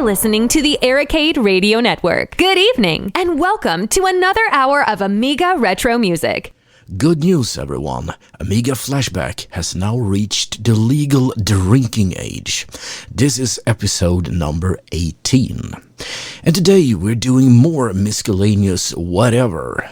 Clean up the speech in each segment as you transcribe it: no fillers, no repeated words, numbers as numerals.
listening to the Arcade Radio Network. Good evening, and welcome to another hour of Amiga Retro Music. Good news, everyone. Amiga Flashback has now reached the legal drinking age. This is episode number 18. And today we're doing more miscellaneous whatever.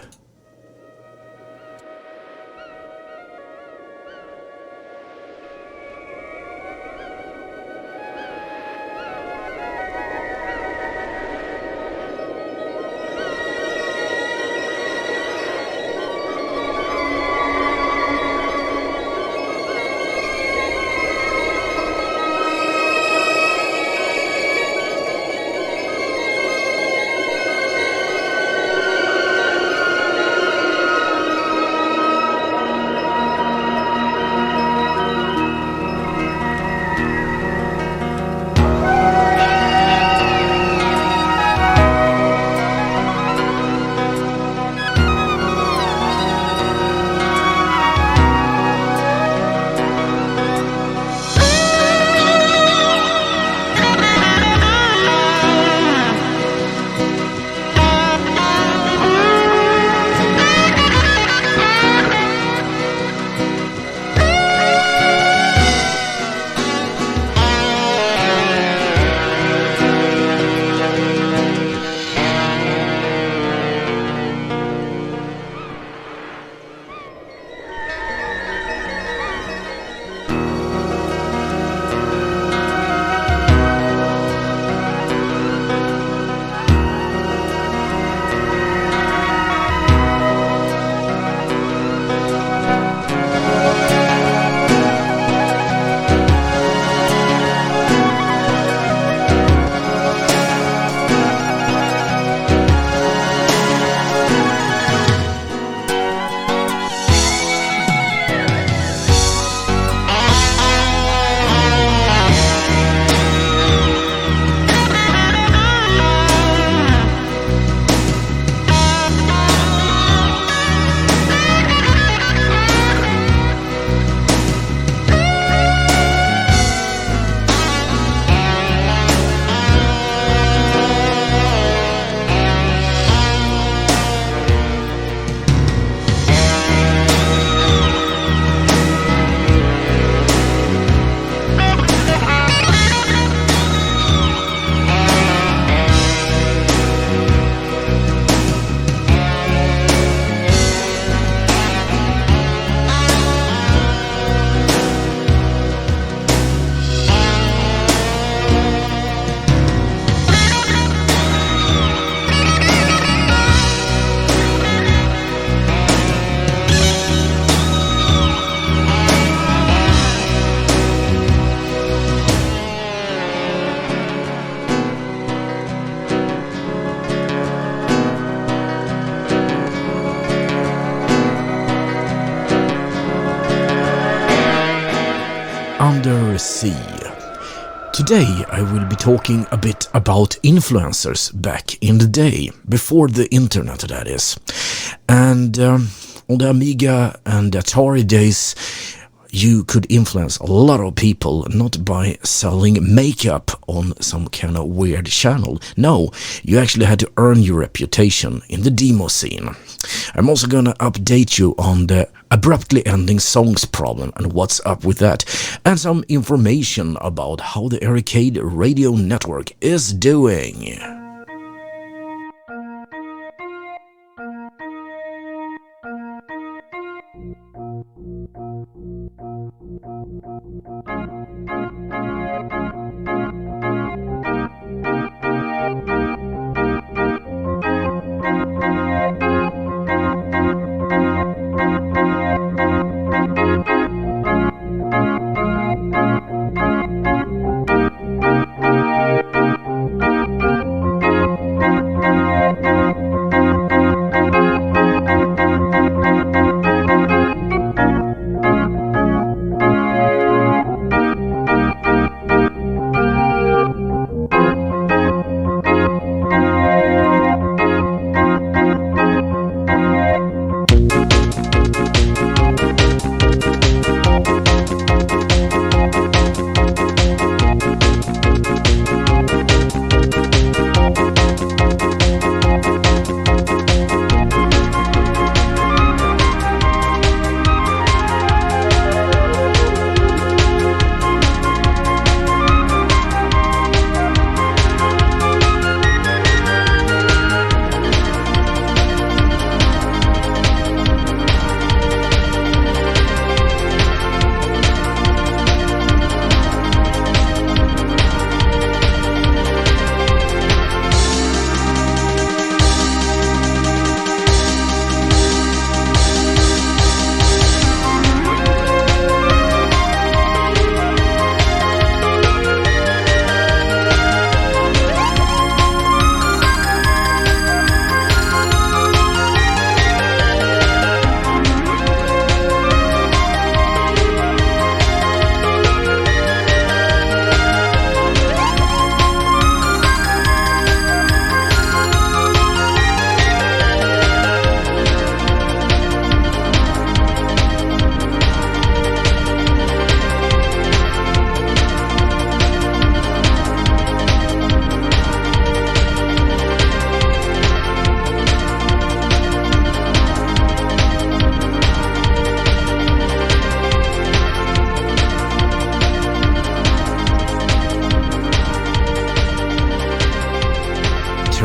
Today I will be talking a bit about influencers back in the day, before the internet that is. And on the Amiga and Atari days, you could influence a lot of people, not by selling makeup on some kind of weird channel. No, you actually had to earn your reputation in the demo scene. I'm also gonna update you on the abruptly ending songs problem and what's up with that, and some information about how the Arcade Radio Network is doing.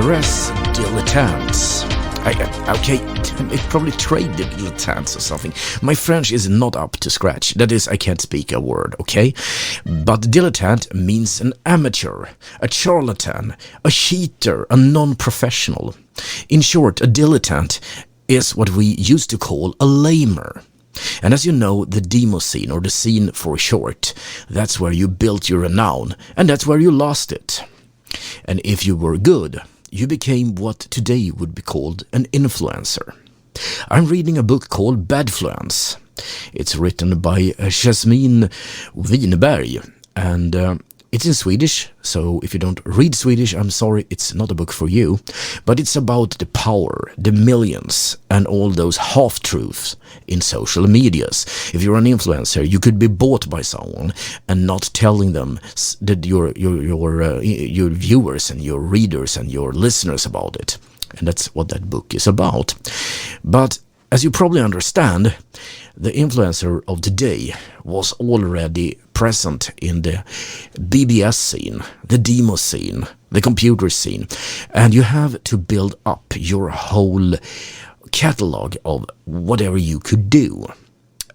Press dilettantes. Okay, I probably trade dilettantes or something. My French is not up to scratch. That is, I can't speak a word, okay? But dilettante means an amateur, a charlatan, a cheater, a non-professional. In short, a dilettante is what we used to call a lamer. And as you know, the demo scene, or the scene for short, that's where you built your renown, and that's where you lost it. And if you were good, you became what today would be called an influencer. I'm reading a book called Badfluence. It's written by Jasmine Winberg, and it's in Swedish, so if you don't read Swedish, I'm sorry, it's not a book for you. But it's about the power, the millions, and all those half-truths in social medias. If you're an influencer, you could be bought by someone and not telling them that your viewers and your readers and your listeners about it. And that's what that book is about. But as you probably understand, the influencer of today was already present in the BBS scene, the demo scene, the computer scene, and you have to build up your whole catalog of whatever you could do.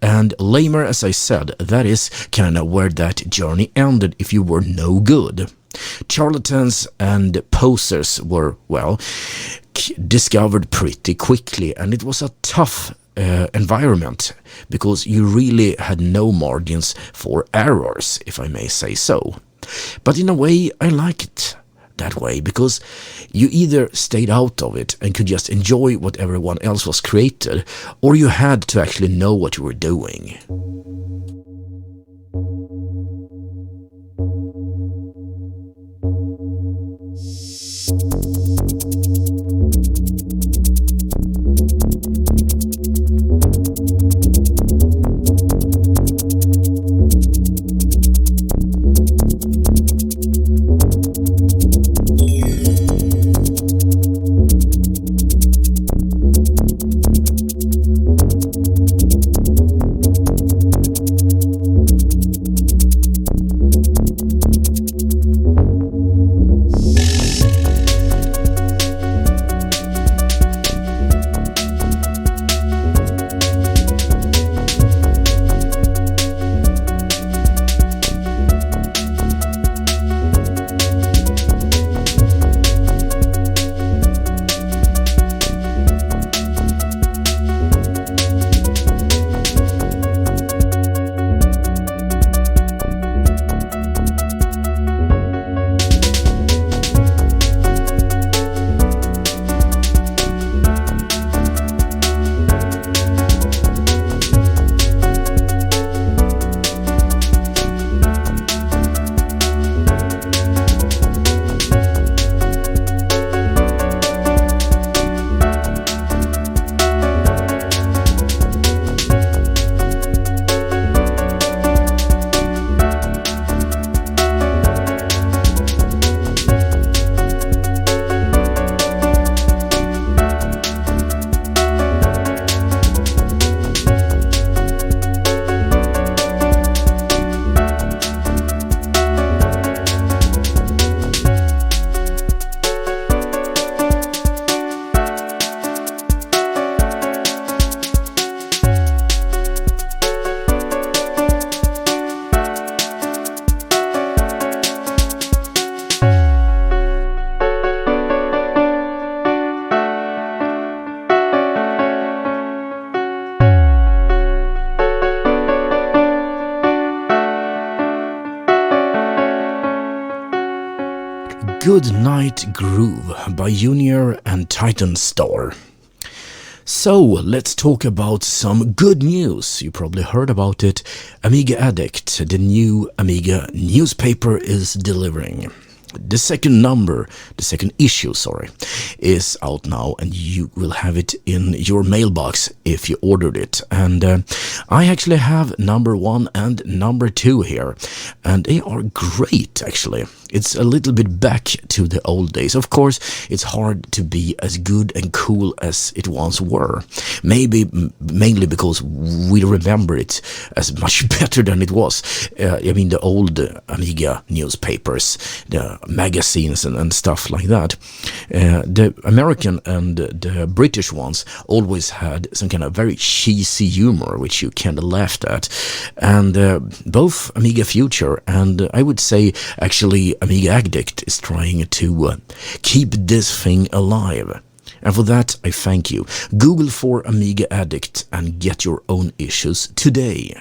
And lamer, as I said, that is kind of where that journey ended if you were no good. Charlatans and posers were, well, discovered pretty quickly, and it was a tough environment because you really had no margins for errors, if I may say so. But in a way, I like it that way because you either stayed out of it and could just enjoy what everyone else was created, or you had to actually know what you were doing. Good Night Groove by Junior and Titan Star. So, let's talk about some good news. You probably heard about it. Amiga Addict, the new Amiga newspaper, is delivering. The second issue, is out now, and you will have it in your mailbox if you ordered it. And I actually have number 1 and number 2 here, and they are great, actually. It's a little bit back to the old days. Of course, it's hard to be as good and cool as it once were. Maybe mainly because we remember it as much better than it was. The old Amiga newspapers, the magazines and stuff like that. The American and the British ones always had some kind of very cheesy humor, which you kind of laughed at. And both Amiga Future and I would say actually Amiga Addict is trying to keep this thing alive. And for that, I thank you. Google for Amiga Addict and get your own issues today.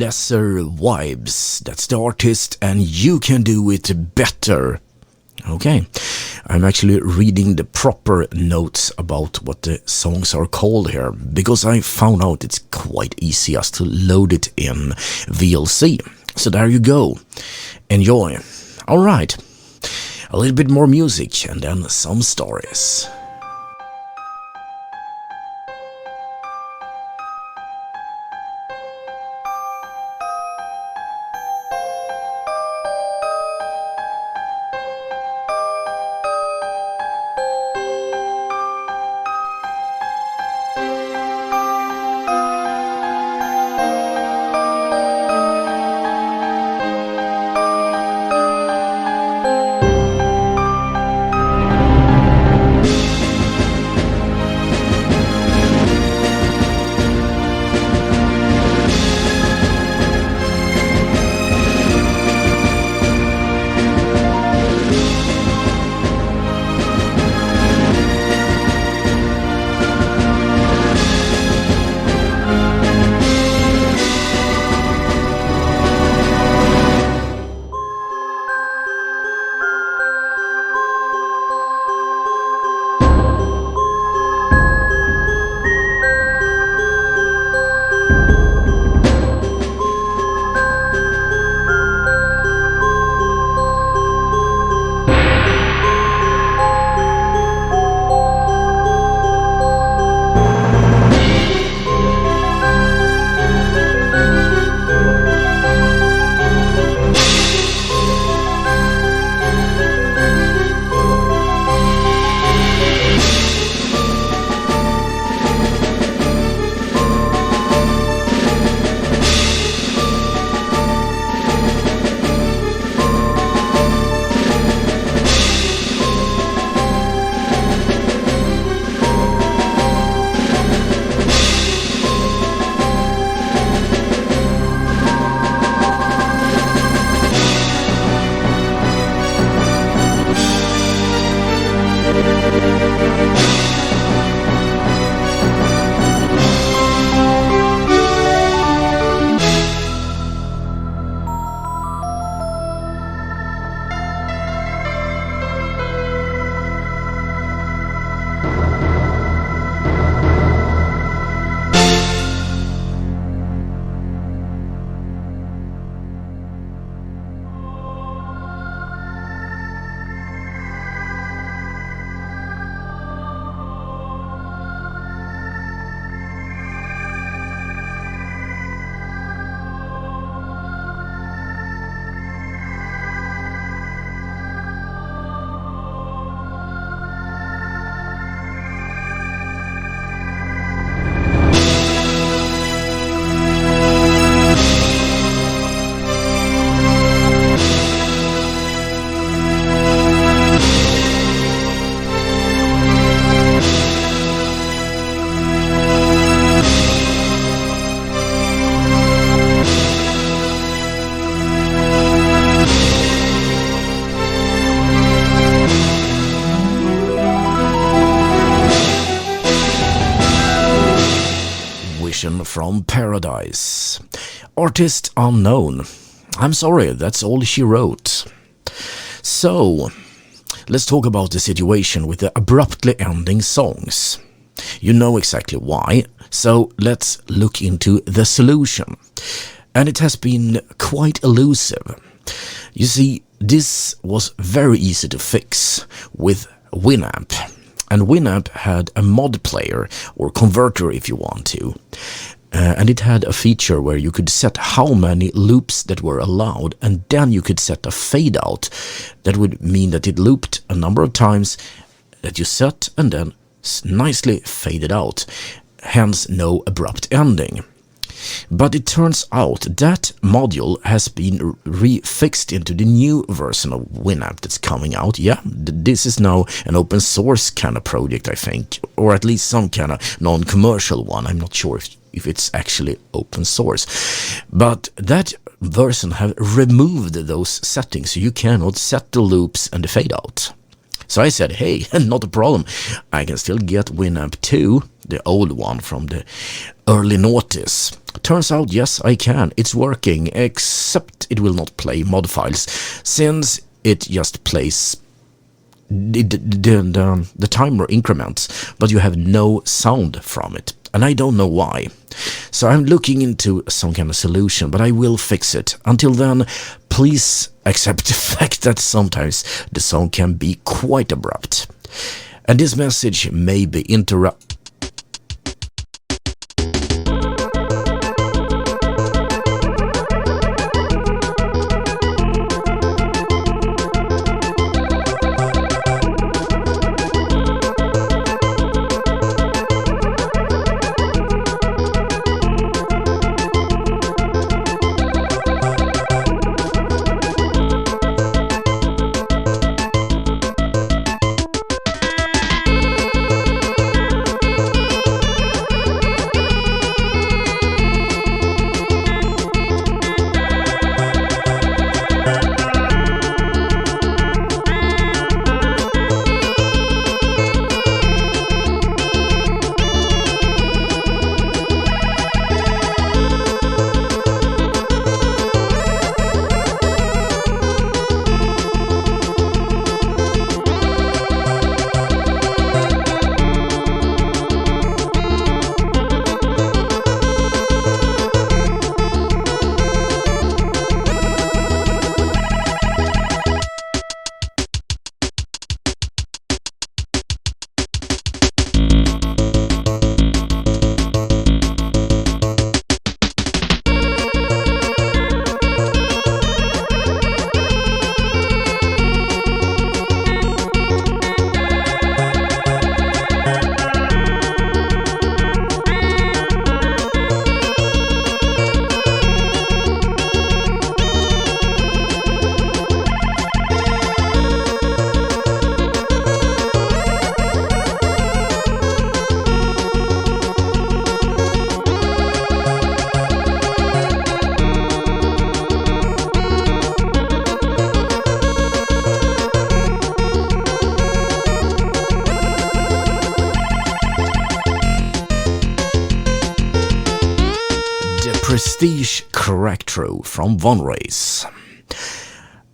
Lesser Vibes. That's the artist, and you can do it better. Okay, I'm actually reading the proper notes about what the songs are called here, because I found out it's quite easy just to load it in VLC. So there you go. Enjoy. Alright, a little bit more music and then some stories. from Paradise. Artist unknown. I'm sorry, that's all she wrote. So, let's talk about the situation with the abruptly ending songs. You know exactly why, so let's look into the solution. And it has been quite elusive. You see, this was very easy to fix with Winamp. And Winamp had a mod player, or converter if you want to. And it had a feature where you could set how many loops that were allowed, and then you could set a fade out. That would mean that it looped a number of times that you set and then nicely faded out. Hence no abrupt ending. But it turns out that module has been refixed into the new version of Winamp that's coming out. Yeah, this is now an open source kind of project, I think, or at least some kind of non-commercial one. I'm not sure if it's actually open source. But that version have removed those settings, so you cannot set the loops and the fade out. So I said, hey, not a problem. I can still get Winamp 2, the old one from the early noughties. Turns out, yes, I can. It's working, except it will not play mod files, since it just plays the timer increments, but you have no sound from it. And I don't know why. So I'm looking into some kind of solution, but I will fix it. Until then, please accept the fact that sometimes the song can be quite abrupt. And this message may be interrupted. Prestige Correctro from Von Race.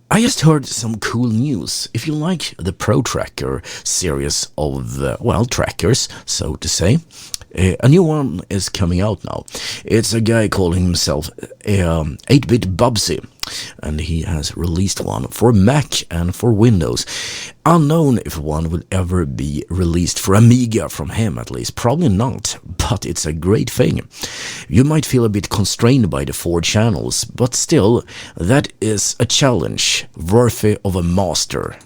I just heard some cool news. If you like the Protracker series of, trackers, so to say, a new one is coming out now. It's a guy calling himself 8-Bit Bubsy, and he has released one for Mac and for Windows. Unknown if one will ever be released for Amiga from him, at least. Probably not, but it's a great thing. You might feel a bit constrained by the 4 channels, but still, that is a challenge worthy of a master.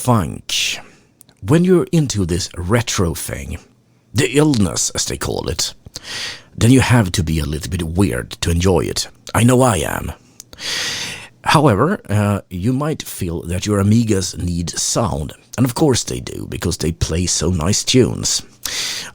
funk. When you're into this retro thing, the illness as they call it, then you have to be a little bit weird to enjoy it. I know I am. However, you might feel that your Amigas need sound, and of course they do, because they play so nice tunes.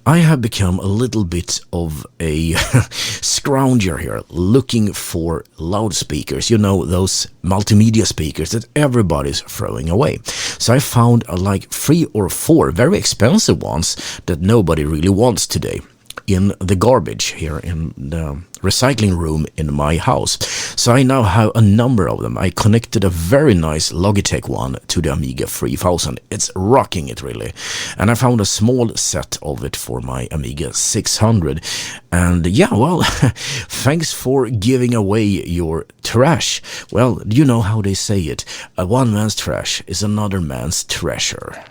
I have become a little bit of a scrounger here, looking for loudspeakers, you know, those multimedia speakers that everybody's throwing away. So I found like 3 or 4 very expensive ones that nobody really wants today in the garbage here in the recycling room in my house. So I now have a number of them. I connected a very nice Logitech one to the Amiga 3000. It's rocking it really. And I found a small set of it for my Amiga 600. And yeah, well, thanks for giving away your trash. Well, you know how they say it. A one man's trash is another man's treasure.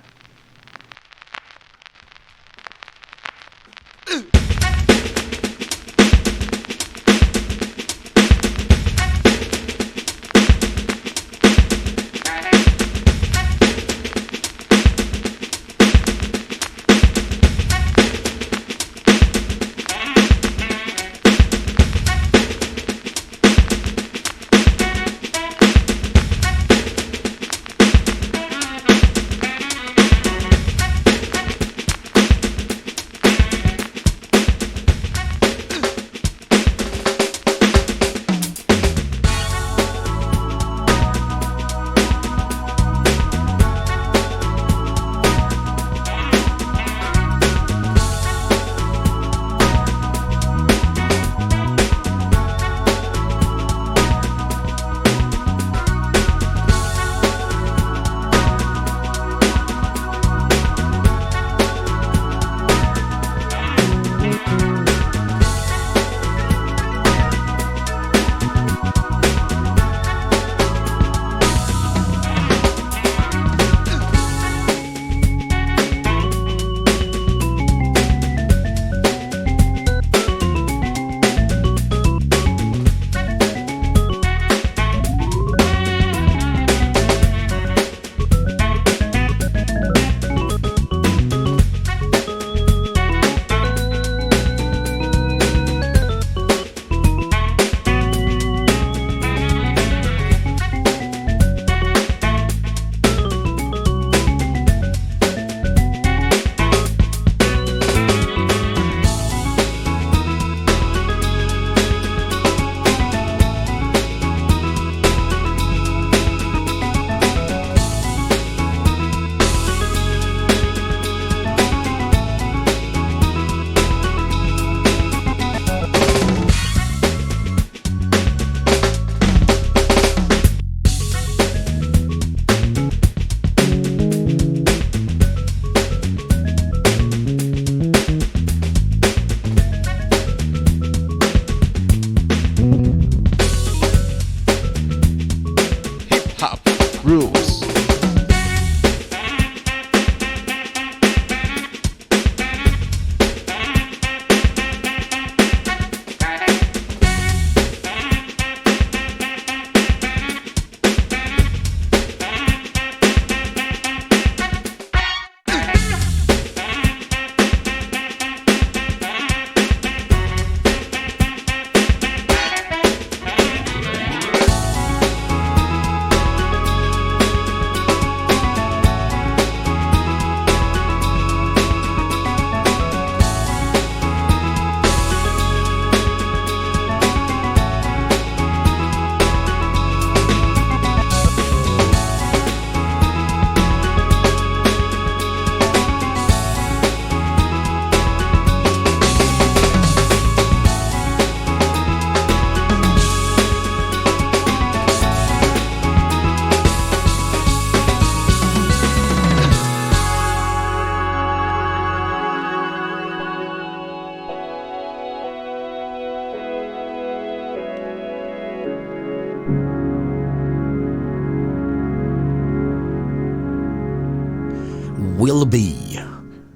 Will be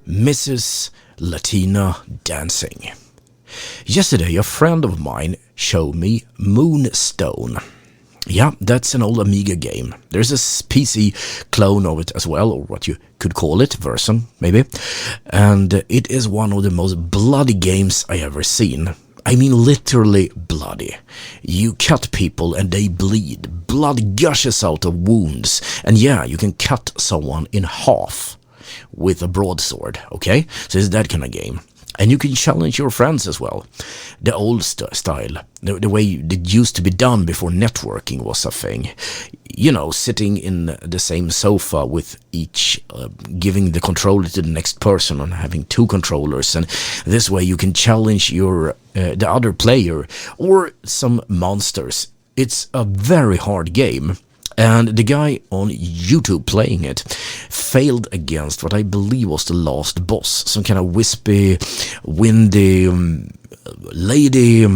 Mrs. Latina Dancing. Yesterday a friend of mine showed me MoonStone. Yeah, that's an old Amiga game. There's a PC clone of it as well, or what you could call it, version, maybe. And it is one of the most bloody games I ever seen. I mean literally bloody. You cut people and they bleed. Blood gushes out of wounds. And yeah, you can cut someone in half with a broadsword, okay? So it's that kind of game. And you can challenge your friends as well. The old style, the way it used to be done before networking was a thing. You know, sitting in the same sofa with each, giving the controller to the next person and having two controllers. And this way you can challenge the other player or some monsters. It's a very hard game. And the guy on YouTube playing it failed against what I believe was the last boss. Some kind of wispy, windy lady,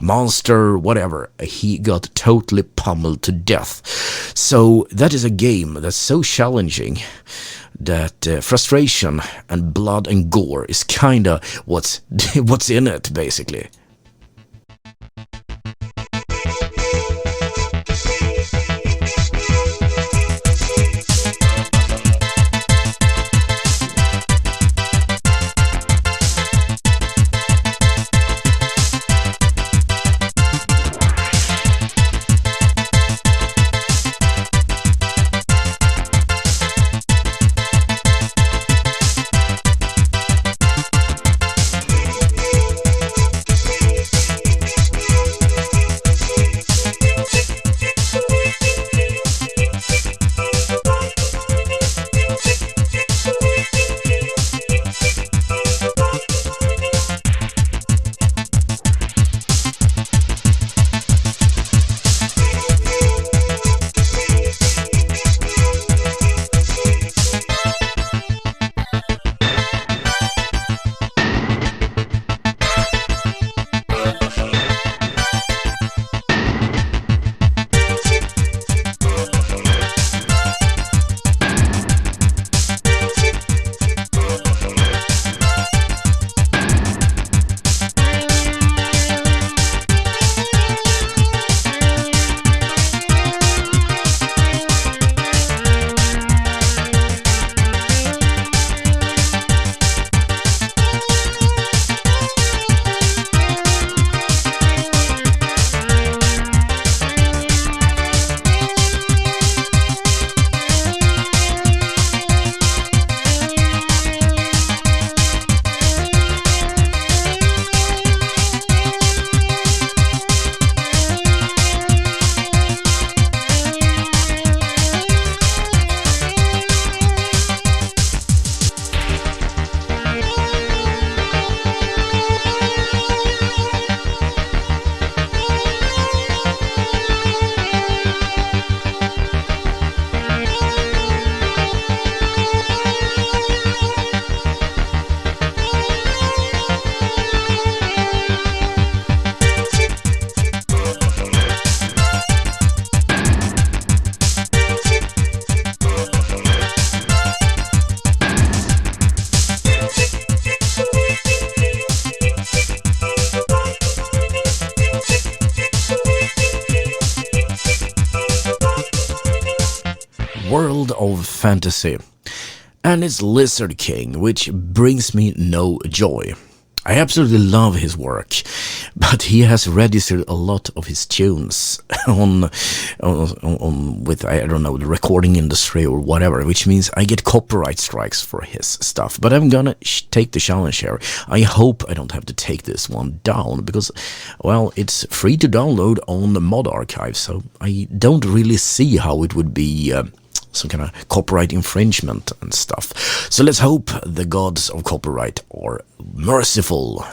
monster, whatever. He got totally pummeled to death. So that is a game that's so challenging that frustration and blood and gore is kind of what's in it, basically. World of Fantasy, and it's Lizard King, which brings me no joy. I absolutely love his work, but he has registered a lot of his tunes on with, I don't know, the recording industry or whatever, which means I get copyright strikes for his stuff. But I'm gonna take the challenge here. I hope I don't have to take this one down because, well, it's free to download on the Mod Archive, so I don't really see how it would be some kind of copyright infringement and stuff. So let's hope the gods of copyright are merciful.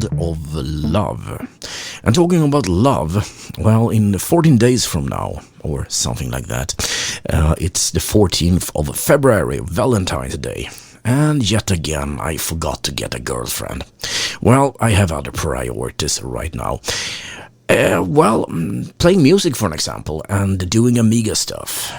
World of Love. And talking about love, well, in 14 days from now, or something like that, it's the 14th of February, Valentine's Day. And yet again, I forgot to get a girlfriend. Well, I have other priorities right now. Playing music, for an example, and doing Amiga stuff.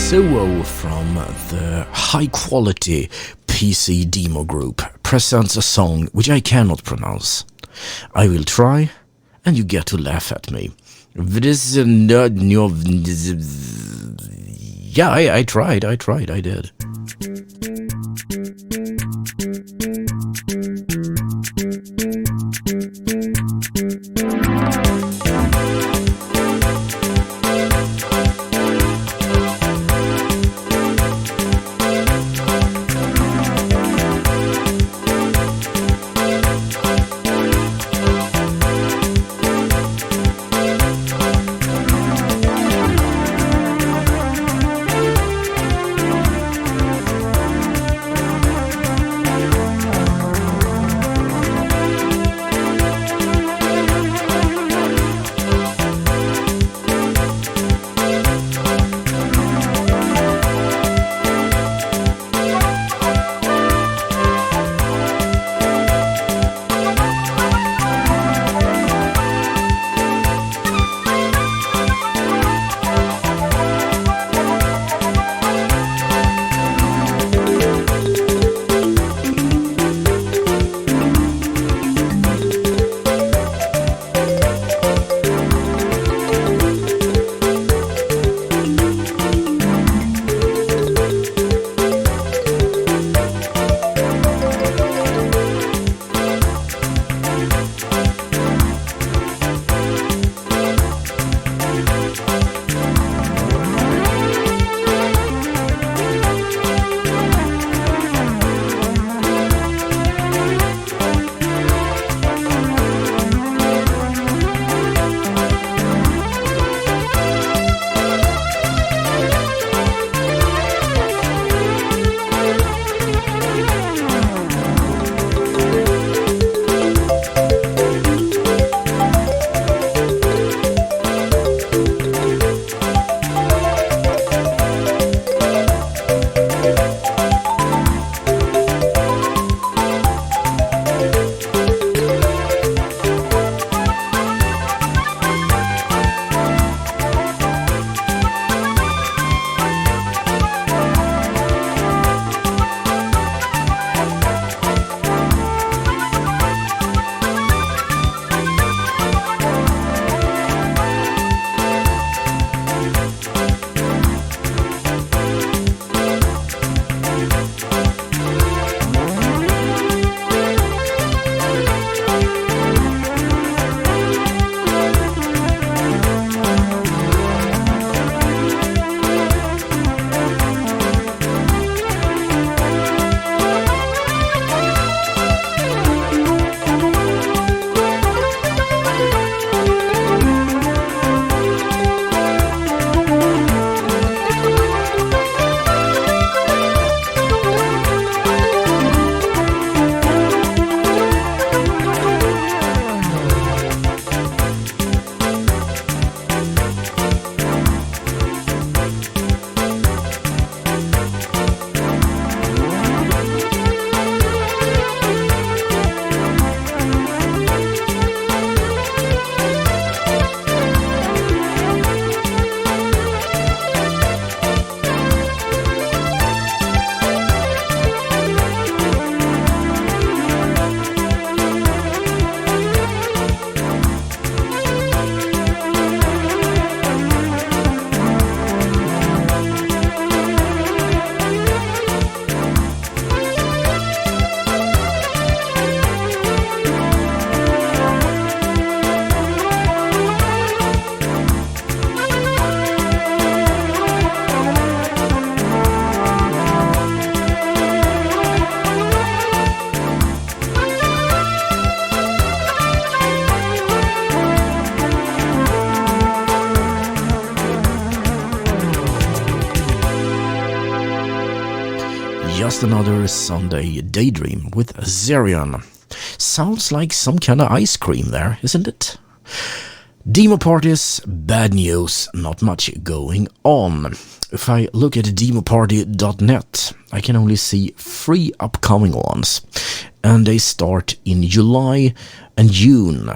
Swell from the high-quality PC demo group presents a song which I cannot pronounce. I will try, and you get to laugh at me. Yeah, I tried, I did. just another Sunday daydream with Zerion. Sounds like some kind of ice cream there, isn't it? Demo parties, bad news, not much going on. If I look at demoparty.net, I can only see 3 upcoming ones, and they start in July and June.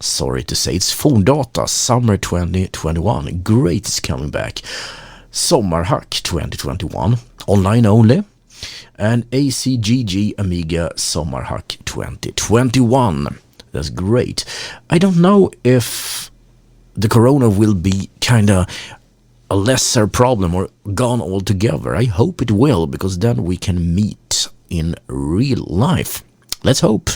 Sorry to say, it's Phone Data Summer 2021, great is coming back. Sommarhack 2021, online only, and ACGG Amiga Sommarhack 2021. That's great. I don't know if the corona will be kinda a lesser problem or gone altogether. I hope it will, because then we can meet in real life. Let's hope.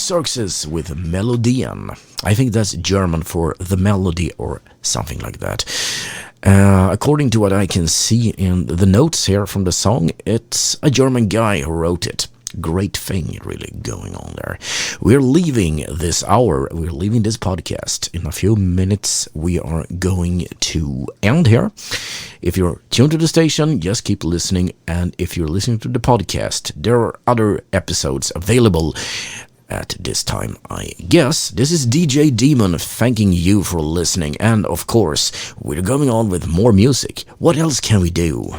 Xerxes with Melodian. I think that's German for the melody or something like that. According to what I can see in the notes here from the song, it's a German guy who wrote it. Great thing really going on there. We're leaving this hour, we're leaving this podcast. In a few minutes we are going to end here. If you're tuned to the station, just keep listening, and if you're listening to the podcast, there are other episodes available at this time, I guess. This is DJ Daemon thanking you for listening, and of course we're going on with more music. What else can we do?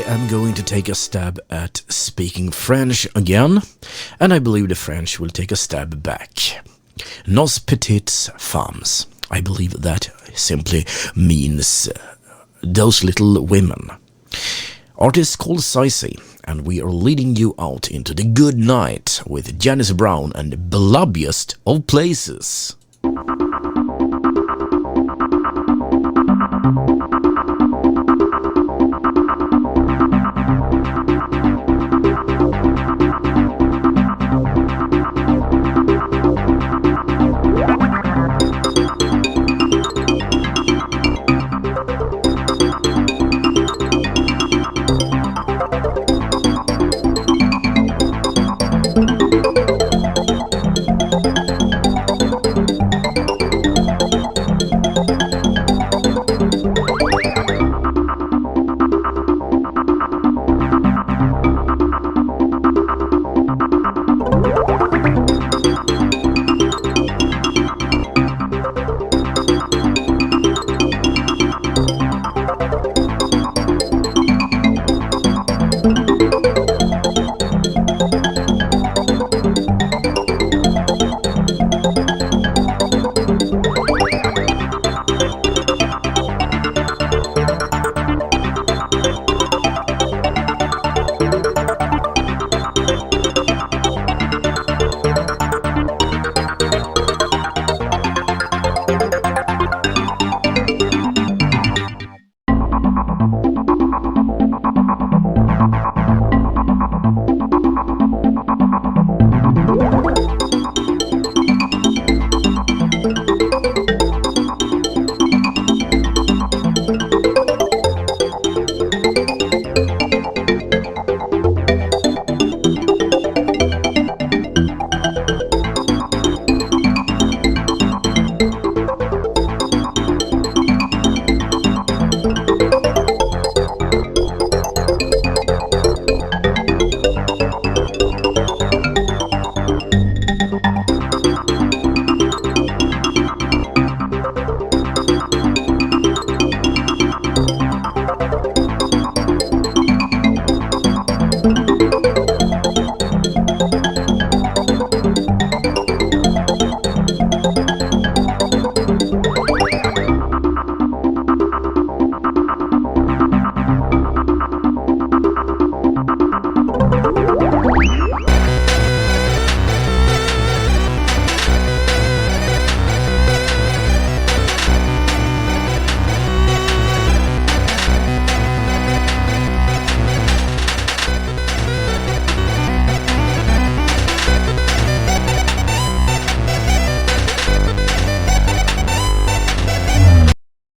am going to take a stab at speaking French again, and I believe the French will take a stab back. Nos petites femmes. I believe that simply means those little women. Artist called Cicey, and we are leading you out into the good night with Janice Brown and Blubbiest of Places.